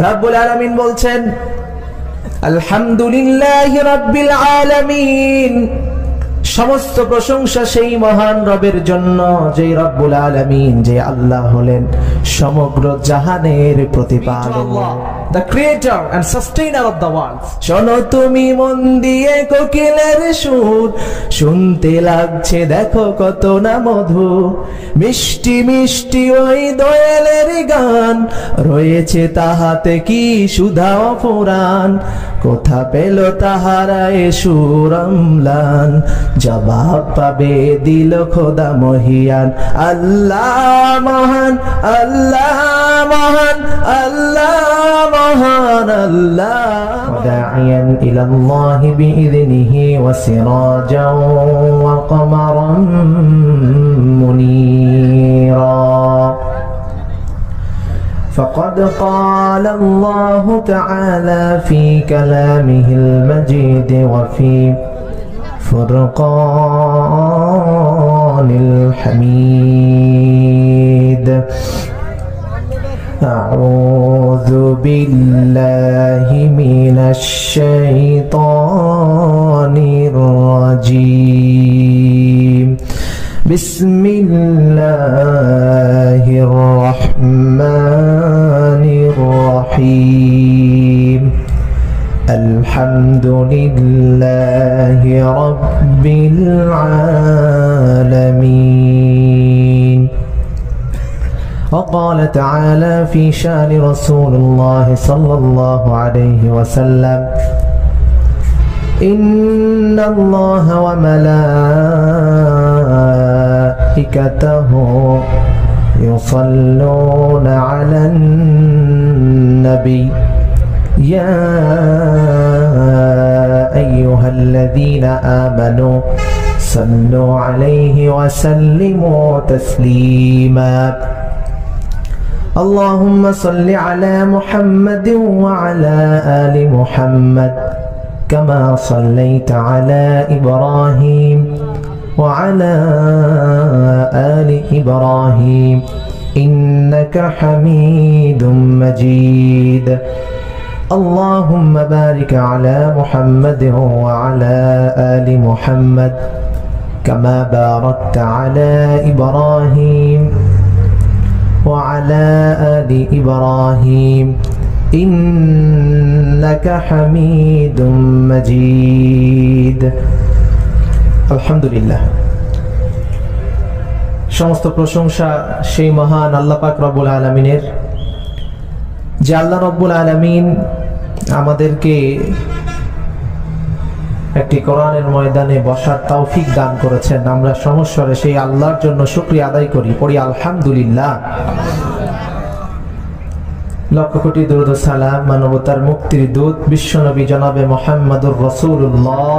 রাব্বুল আলামিন বলছেন আলহামদুলিল্লাহি রাব্বিল আলামিন, সমস্ত প্রশংসা সেই মহান রবের জন্য যে রব্বুল আলামিন, যে আল্লাহ হলেন সমগ্র জাহানের প্রতিপালক, the creator and sustainer of the world. শোনো তুমি মন দিয়ে কোকিলের সুর, শুনতে লাগছে দেখো কত না মধুর, মিষ্টি মিষ্টি ওই দোয়েলের গান, রয়েছে তাহাতে কি সুধা অফুরান, কোথা পেল তাহারা এ সুর অম্লান, জবাব পাবে দিল খোদা মহিয়ান। আল্লাহ মহান, আল্লাহ মহান, আল্লাহ মহান, আল্লাহ দাইয়ান ইলাল্লাহি বিইذনিহি ওয়া সিরাজাও ওয়া কমারান মুনীরা। فقد قال الله تعالى في كلامه المجيد وفي فرقان الحميد: أعوذ بالله من الشيطان الرجيم. بسم الله الرحمن الرحيم. الحمد لله رب العالمين. وقال تعالى في شأن رسول الله صلى الله عليه وسلم: إن الله وملائكته يصلون على النبي يا أيها الذين آمنوا صلوا عليه وسلموا تسليما. اللهم صل على محمد وعلى آل محمد كما صليت على إبراهيم وعلى آل إبراهيم إنك حميد مجيد. اللهم بارك على محمد وعلى آل محمد كما باركت على إبراهيم وعلى آل إبراهيم إنك حميد مجيد. الحمد لله. সমস্ত প্রশংসা সেই মহান আল্লাহ পাক রব্বুল আলামিনের, যে আল্লাহ রব্বুল আলামিন আমাদেরকে একটি কোরআনের ময়দানে বসার তৌফিক দান করেছেন। আমরা সমস্বরে সেই আল্লাহর জন্য শুকরিয়া আদায় করি, পড়ি আলহামদুলিল্লাহ। লক্ষ কোটি দরুদ ও সালাম মানবতার মুক্তির দূত বিশ্বনবী জনাবে মুহাম্মদুর রাসূলুল্লাহ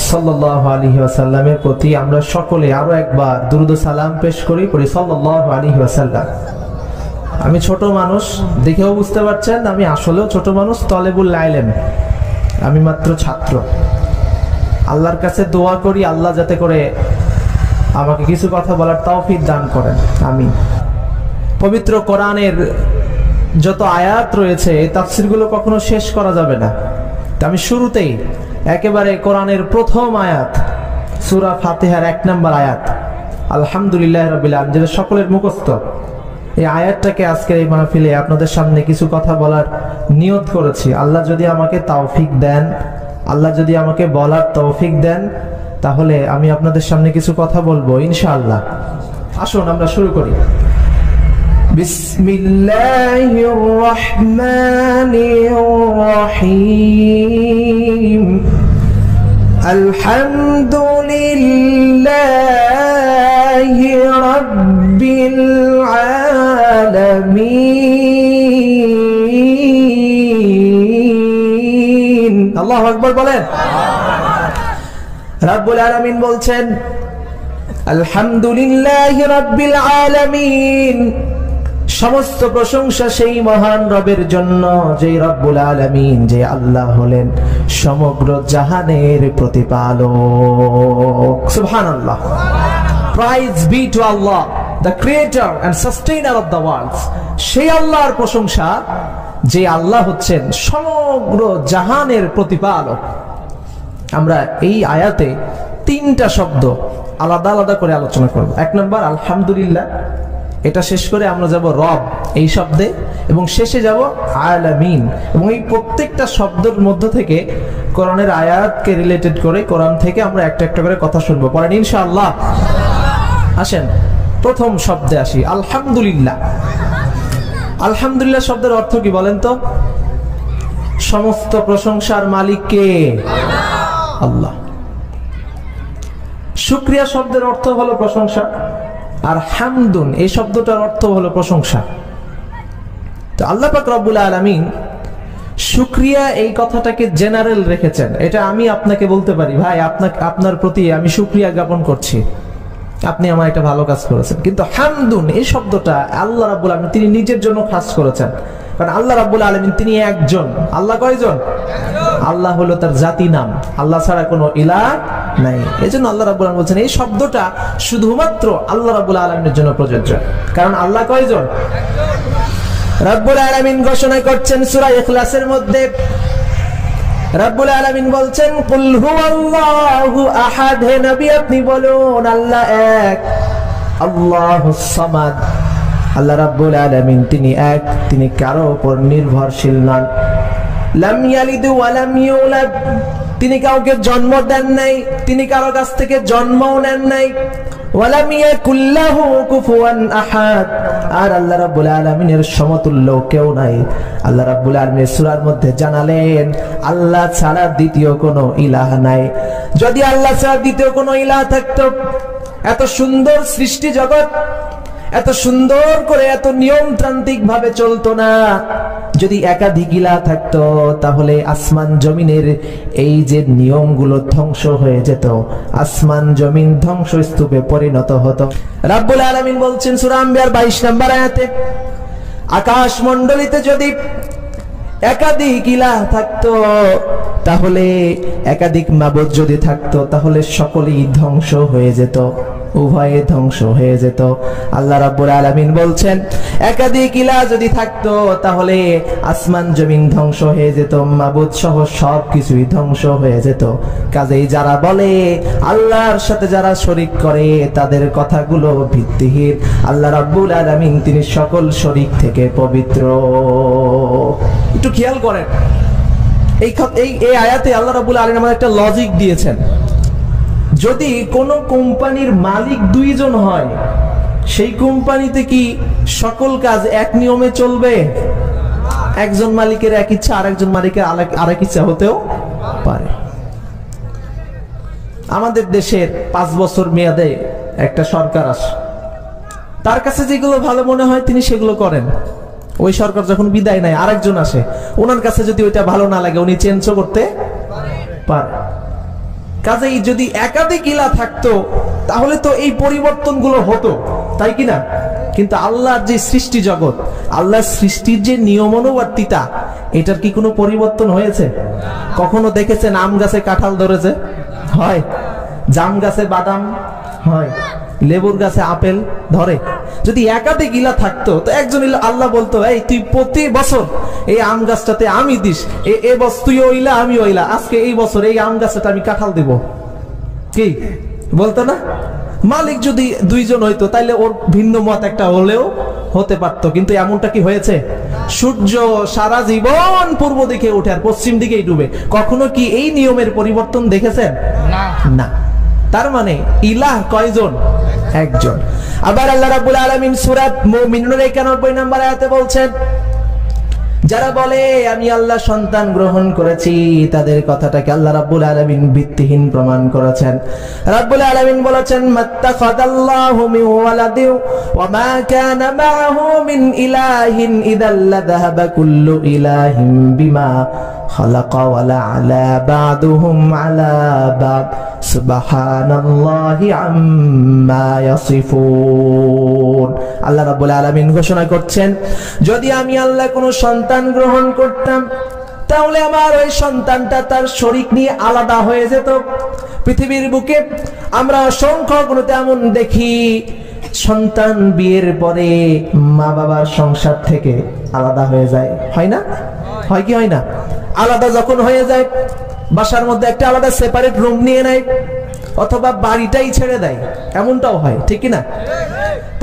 সাল্লাল্লাহু আলাইহি ওয়াসাল্লামের প্রতি আমরা সকলে আরো একবার দরুদ ও সালাম পেশ করি, পড়ি সাল্লাল্লাহু আলাইহি ওয়াসাল্লাম। আমি ছোট মানুষ, দেখেও বুঝতে পারছেন আমি আসলেও ছোট মানুষ, তলেবুল ইলম, আমি মাত্র ছাত্র। আল্লাহর কাছে দোয়া করি আল্লাহ যাতে করে আমাকে কিছু কথা বলার তৌফিক দান করেন। আমি পবিত্র কোরআনের যত আয়াত রয়েছে এই তাফসীরগুলো কখনো শেষ করা যাবে না। আমি শুরুতেই একেবারে কোরআনের প্রথম আয়াত সূরা ফাতিহার 1 নম্বর আয়াত আলহামদুলিল্লাহি রাব্বিল আলামিন, যেটা সকলের মুখস্থ, এই আয়াতটাকে আজকের এই মাহফিলে আপনাদের সামনে কিছু কথা বলার নিয়ত করেছি। আল্লাহ যদি আমাকে তৌফিক দেন, আল্লাহ যদি আমাকে বলার তৌফিক দেন, তাহলে আমি আপনাদের সামনে কিছু কথা বলবো ইনশাআল্লাহ। আসুন আমরা শুরু করি। বিসমিল্লাহির রহমানির রহিম। আলহামদুলিল্লাহি রাব্বিল আলামিন। আল্লাহু আকবার বলেন। রব্বুল আলামিন বলছেন আলহামদুলিল্লাহি রাব্বিল আলামিন, সমস্ত প্রশংসা সেই মহান রবের জন্য যে রব্বুল আলামিন, যে আল্লাহ হলেন সমগ্র জাহানের প্রতিপালক। সুবহানাল্লাহ। Praise be to Allah, the creator and sustainer of the world. সেই আল্লাহর প্রশংসা যে আল্লাহ হচ্ছেন সমগ্র জাহানের প্রতিপালক। আমরা এই আয়াতে তিনটা শব্দ আলাদা আলাদা করে আলোচনা করব। এক নম্বর আলহামদুলিল্লাহ, এটা শেষ করে আমরা যাব রব এই শব্দে, এবং শেষে যাব আলামিন। এবং এই প্রত্যেকটা শব্দের মধ্য থেকে কোরআনের আয়াতকে রিলেটেড করে কোরআন থেকে আমরা একটা একটা করে কথা শুনবো, পড়েন ইনশাআল্লাহ। আসেন প্রথম শব্দে আসি, আলহামদুলিল্লাহ। আলহামদুলিল্লাহ শব্দের অর্থ কি বলেন তো? সমস্ত প্রশংসার মালিক কে? আল্লাহ। শুকরিয়া শব্দের অর্থ হলো প্রশংসা, আর হামদুন এই শব্দটার অর্থ হলো প্রশংসা। তো আল্লাহ পাক রব্বুল আলামিন শুকরিয়া এই কথাটাকে জেনারেল রেখেছেন। এটা আমি আপনাকে বলতে পারি, ভাই আপনার প্রতি আমি শুকরিয়া জ্ঞাপন করছি, আপনি আমার একটা ভালো কাজ করেছেন। কিন্তু হামদুন এই শব্দটা আল্লাহ রাব্বুল আলামিন তিনি নিজের জন্য খাস করেছেন, কারণ আল্লাহ রাব্বুল আলামিন তিনি একজন। আল্লাহ কয়জন? আল্লাহ হলো তার জাতি নাম, আল্লাহ ছাড়া কোনো ইলাহ নাই। এজন্য আল্লাহ রাব্বুল আলামিন বলছেন এই শব্দটা শুধুমাত্র আল্লাহ রাব্বুল আলামিনের জন্য প্রযোজ্য, কারণ আল্লাহ কয়জন? রাব্বুল আলামিন ঘোষণা করছেন সূরা ইখলাসের মধ্যে, রাব্বুল আলামিন বলছেন কুল হুয়াল্লাহু আহাদ, হে নবী আপনি বলুন আল্লাহ এক, আল্লাহুস সামাদ। আল্লাহ রাব্বুল আলামিন তিনি এক, তিনি কারো উপর নির্ভরশীল নন। লাম ইয়ালিদ ওয়া লাম ইউলাদ, তিনি কাউকে জন্ম দেন নাই, তিনি কারো কাছ থেকে জন্মও নেন নাই। ওয়া লাম ইয়াকুল লাহু কুফুয়ান আহাদ, আর আল্লাহ রাব্বুল আলামিনের সমতুল্য কেউ নাই। আল্লাহ রাব্বুল আলামিন সূরার মধ্যে জানালেন আল্লাহ ছাড়া দ্বিতীয় কোনো ইলাহ নাই। যদি আল্লাহ ছাড়া দ্বিতীয় কোনো ইলাহ থাকতো, এত সুন্দর সৃষ্টি জগৎ এত সুন্দর করে এত নিয়মতান্ত্রিক ভাবে চলতো না। যদি একাধিক ইলাহ থাকতো তাহলে আসমান জমিনের এই যে নিয়মগুলো ধ্বংস হয়ে যেত, আসমান জমিন ধ্বংসস্তূপে পরিণত হতো। রাব্বুল আলামিন বলছেন সূরা আম্বিয়ার 22 নম্বর আয়াতে, আকাশ মণ্ডলীতে যদি একাধিক ইলাহ থাকতো, তাহলে একাধিক মাবুদ যদি থাকতো, তাহলে সকলেই ধ্বংস হয়ে যেত, উভয়ে ধ্বংস হয়ে যেত। আল্লাহ রাব্বুল আলামিন বলছেন একাধিক ইলাহ যদি থাকতো তাহলে আসমান জমিন ধ্বংস হয়ে যেত, মাবুদ সহ সবকিছুই ধ্বংস হয়ে যেত। কাজেই যারা বলে আল্লাহর সাথে যারা শরীক করে তাদের কথাগুলো ভিত্তিহীন। আল্লাহ রাব্বুল আলামিন তিনি সকল শরীক থেকে পবিত্র। একটু খেয়াল করেন, এই আয়াতে আল্লাহ রাব্বুল আলামিন আমাদের একটা লজিক দিয়েছেন। যদি কোন কোম্পানির মালিক দুইজন হয়, সেই কোম্পানিতে কি সকল কাজ এক নিয়মে চলবে? একজন মালিকের এক ইচ্ছা আরেকজন মালিকের আরেক ইচ্ছা হতেও পারে। আমাদের দেশের 5 বছর মেয়াদে একটা সরকার আসে, তার কাছে যেগুলো ভালো মনে হয় তিনি সেগুলো করেন। ওই সরকার যখন বিদায় নেয় আরেকজন আসে, ওনার কাছে যদি ওইটা ভালো না লাগে উনি চেঞ্জও করতে পারে। কাজেই যদি একাধিক ইলাহ থাকতো তাহলে তো এই পরিবর্তনগুলো হতো, তাই কিনা? কিন্তু আল্লাহর যে সৃষ্টি জগৎ, আল্লাহর সৃষ্টির যে নিয়মানুবর্তিতা, এটার কি কোনো পরিবর্তন হয়েছে? কখনো দেখেছেন আম গাছে কাঁঠাল ধরেছে? হয়। জাম গাছে বাদাম হয়, লেবুর গাছে আপেল ধরে। যদি একাধিক ইলাহ থাকতো তো একজন আল্লাহ বলতো এই তুই প্রতি বছর এই আম গাছটাতে আমি দিস, এ বছর তুই ওইলা আমি ওইলা, আজকে এই বছর এই আম গাছটা আমি কাঁঠাল দিব, কি বলতো না? মালিক যদি দুইজন হইতো তাইলে ওর ভিন্ন মত একটা হলেও হতে পারতো, কিন্তু এমনটা কি হয়েছে? সূর্য সারা জীবন পূর্ব দিকে উঠে আর পশ্চিম দিকেই ডুবে, কখনো কি এই নিয়মের পরিবর্তন দেখেছেন? না। তার মানে ইলাহ কয়জন? একজন। আবার আল্লাহ রাব্বুল আলামিন সূরা মুমিনুন 91 নম্বর আয়াতে বলছেন যারা বলে আমি আল্লাহ সন্তান গ্রহণ করেছি, তাদের কথাটাকে আল্লাহ রাব্বুল আলামিন ভিত্তিহীন প্রমাণ করেছেন। রাব্বুল আলামিন বলেছেন মাত্তাখাদাল্লাহু মিন ওয়ালাদিন ওয়া মা কানা মাআহু মিন ইলাহিন ইযাল লাযাহাবা কুল্লু ইলাহিন বিমা খালাকা ওয়া লা'আলা বা'দুহুম আলা বা'দ সুবহানাল্লাহি আম্মা ইয়াসিফুন। আল্লাহ রাব্বুল আলামিন ঘোষণা করছেন যদি আমি আল্লাহ কোন সন্তান গ্রহণ করতাম তাহলে আমার ওই সন্তানটা তার শরীক নিয়ে আলাদা হয়ে যেত। পৃথিবীর বুকে আমরা অসংখ্য গুণতে এমন দেখি সন্তান বিয়ের পরে মা বাবার সংসার থেকে আলাদা হয়ে যায়, হয় না? হয় কি হয় না? আলাদা যখন হয়ে যায়, বাসার মধ্যে একটা আলাদা সেপারেট রুম নিয়ে নেয়, অথবা বাড়িটাই ছেড়ে দেয়, এমনটাও হয়, ঠিক না?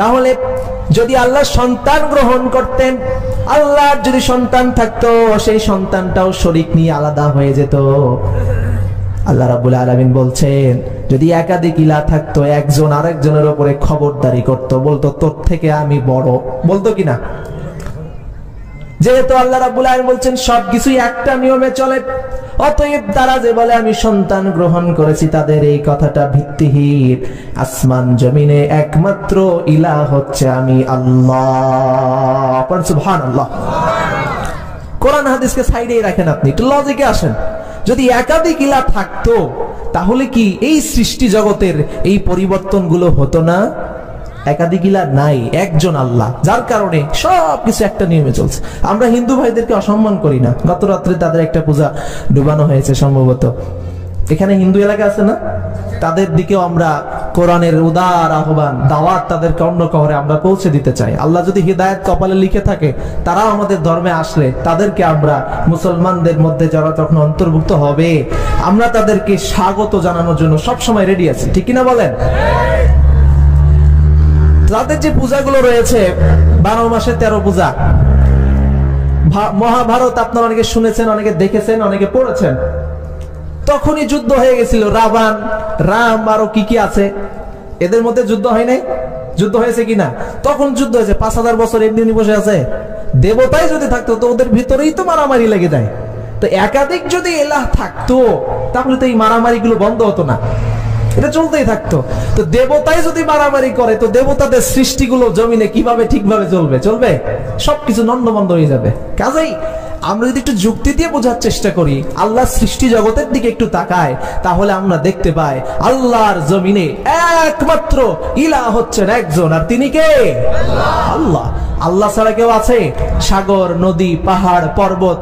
তাহলে যদি আল্লাহ সন্তান গ্রহণ করতেন, আল্লাহর যদি সন্তান থাকতো, সেই সন্তানটাও শরীক নিয়ে আলাদা হয়ে যেত। আল্লাহ রাব্বুল আলামিন বলছেন, যদি একাধিক ইলাহ থাকতো, একজন আরেকজনের উপরে খবরদারি করত, বলতো তোর থেকে আমি বড়, বলতো কিনা? যেহেতু আল্লাহ রাব্বুল আলামিন বলছেন সবকিছুই একটা নিয়মে চলে, অতএব তারা যে বলে আমি সন্তান গ্রহণ করেছি, তাদের এই কথাটা ভিত্তিহীন। আসমান জমিনে একমাত্র ইলাহ হচ্ছে আমি আল্লাহ। সুবহানাল্লাহ। কোরআন হাদিসকে সাইডে রাখেন, আপনি একটু লজিকে আসেন। যদি একাধিক ইলাহ থাকতো, তাহলে কি এই সৃষ্টি জগতের এই পরিবর্তনগুলো হতো না? একাধিক ইলাহ নাই, একজন আল্লাহ, যার কারণে সবকিছু একটা নিয়মে চলছে। আমরা হিন্দু ভাইদেরকে অসম্মান করি না। গত রাত্রে তাদের একটা পূজা ডুবানো হয়েছে সম্ভবত, এখানে হিন্দু এলাকা আছে না, তাদের দিকেও আমরা কোরআনের উদার আহ্বান, দাওয়াত তাদেরকে অন্য শহরে আমরা পৌঁছে দিতে চাই। আল্লাহ যদি হিদায়াত কপালে লিখে থাকে, তারাও আমাদের ধর্মে আসলে তাদেরকে আমরা মুসলমানদের মধ্যে যারা তখন অন্তর্ভুক্ত হবে, আমরা তাদেরকে স্বাগত জানানোর জন্য সবসময় রেডি আছি, ঠিক কিনা বলেন? তাদের যে পূজাগুলো রয়েছে, 12 মাসে 13 পূজা, মহাভারত আপনারা অনেকে শুনেছেন, অনেকে দেখেছেন, অনেকে পড়েছেন। তখনই যুদ্ধ হয়ে গেছিল, রাবণ, রাম, আরো কি কি আছে, এদের মধ্যে যুদ্ধ হয় নাই? যুদ্ধ হয়েছে কিনা? তখন যুদ্ধ হয়েছে। 5000 বছর এমনি বসে আছে? দেবতাই যদি থাকতো তো ওদের ভিতরেই তো মারামারি লেগে যায়। তো একাধিক যদি ইলাহ থাকতো, তাহলে তো এই মারামারি গুলো বন্ধ হতো না, এটা চলতেই থাকতো। তো দেবতাই যদি মারামারি করে, তো দেবতাদের সৃষ্টিগুলো জমিনে কিভাবে ঠিকভাবে চলবে? সবকিছু নন্দবন্ধ হয়ে যাবে। কাজেই আমরা যদি একটু যুক্তি দিয়ে বোঝার চেষ্টা করি, আল্লাহ সৃষ্টি জগতের দিকে একটু তাকায়, তাহলে আমরা দেখতে পাই আল্লাহর জমিনে একমাত্র ইলাহ হচ্ছেন একজন, আর তিনি কে? আল্লাহ। আল্লাহ ছাড়া কেউ আছে? সাগর, নদী, পাহাড়, পর্বত,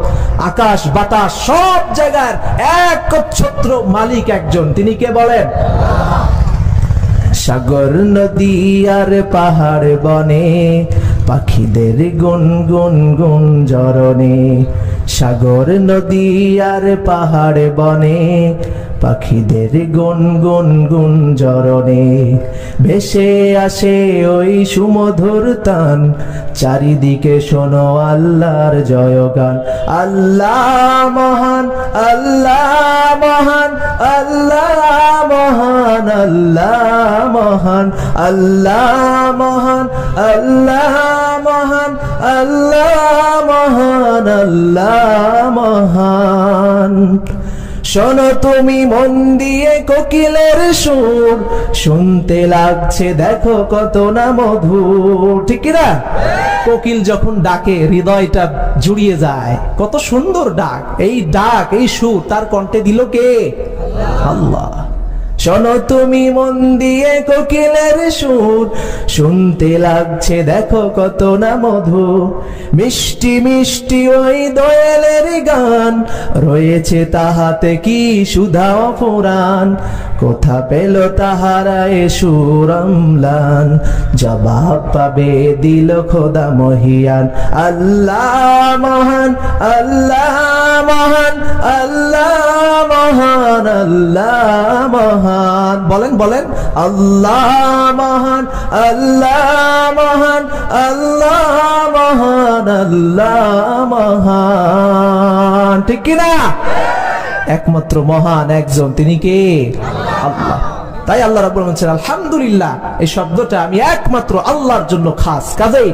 আকাশ, বাতাস, সব জায়গার একচ্ছত্র মালিক একজন, তিনি কে বলেন? সাগর, নদী আর পাহাড় বনে পাখিদের গুনগুন গুঞ্জরণে। সাগর, নদী আর পাহাড় বনে পাখিদের গুনগুন গুঞ্জরণে। ভেসে আসে ওই সুমধুর তান, চারিদিকে শোনো আল্লাহর জয়গান। আল্লাহ মহান, আল্লাহ মহান, আল্লাহ মহান, আল্লাহ মহান, আল্লাহ মহান, আল্লাহ মহান, আল্লাহ মহান, আল্লাহ মহান। শোনো তুমি মন দিয়ে কোকিলের সুর, শুনতে লাগছে দেখো কত না মধুর, ঠিক কিনা? কোকিল যখন ডাকে হৃদয়টা জুড়িয়ে যায়, কত সুন্দর ডাক। এই ডাক, এই সুর তার কণ্ঠে দিল কে? আল্লাহ। শোনো তুমি মন দিয়ে কোকিলের সুর, শুনতে লাগছে দেখো কত না মধু। মিষ্টি মিষ্টি ওই দোয়েলের গান, রয়েছে তাহাতে কি সুধা অফুরান। কোথা পেল তাহারা এ সুর অম্লান, জবাব পাবে দিল খোদা মহিয়ান। আল্লাহ মহান, আল্লাহ মহান, আল্লাহ মহান, আল্লাহ মহান। বলেন বলেন, আল্লাহ মহান, আল্লাহ মহান, আল্লাহ মহান, আল্লাহ মহান, ঠিক কিনা? একমাত্র মহান একজন, তিনি কে? আল্লাহ। তাই আল্লাহ রাব্বুল আলামিন বলেন আলহামদুলিল্লাহ, এই শব্দটা আমি একমাত্র আল্লাহর জন্য খাস। কাজেই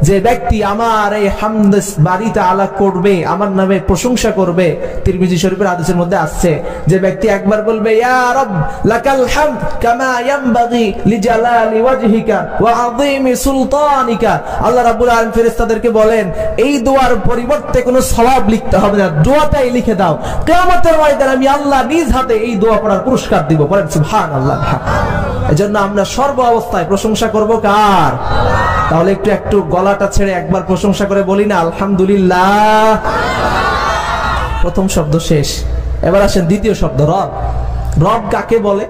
যে ব্যক্তি আমার এই হামদ বাড়িতে আলা করবে, আমার নামে প্রশংসা করবে, তিরমিজি শরীফের হাদিসের মধ্যে আসছে, যে ব্যক্তি একবার বলবে ইয়া রব লাকাল হামদ কামা ইয়ানবাগি লিজালালি ওয়াজহিকা ওয়া আযীমি সুলতানিকা, আল্লাহ রাব্বুল আলামিন ফেরেশতাদেরকে বলেন এই দোয়ার পরিবর্তে কোনো সওয়াব লিখতে হবে না, দোয়াটাই লিখে দাও, কিয়ামতের ময়দানে আমি আল্লাহ নিজ হাতে এই দোয়া পড়ার পুরস্কার দিব। বলেন সুবহানাল্লাহ। এজন্য আমরা সর্ব অবস্থায় প্রশংসা করব কার? তাহলে একটু গলাটা ছেড়ে একবার প্রশংসা করে বলি না আলহামদুলিল্লাহ। প্রথম শব্দ শেষ, এবার আসেন দ্বিতীয় শব্দ রব। রব কাকে বলে?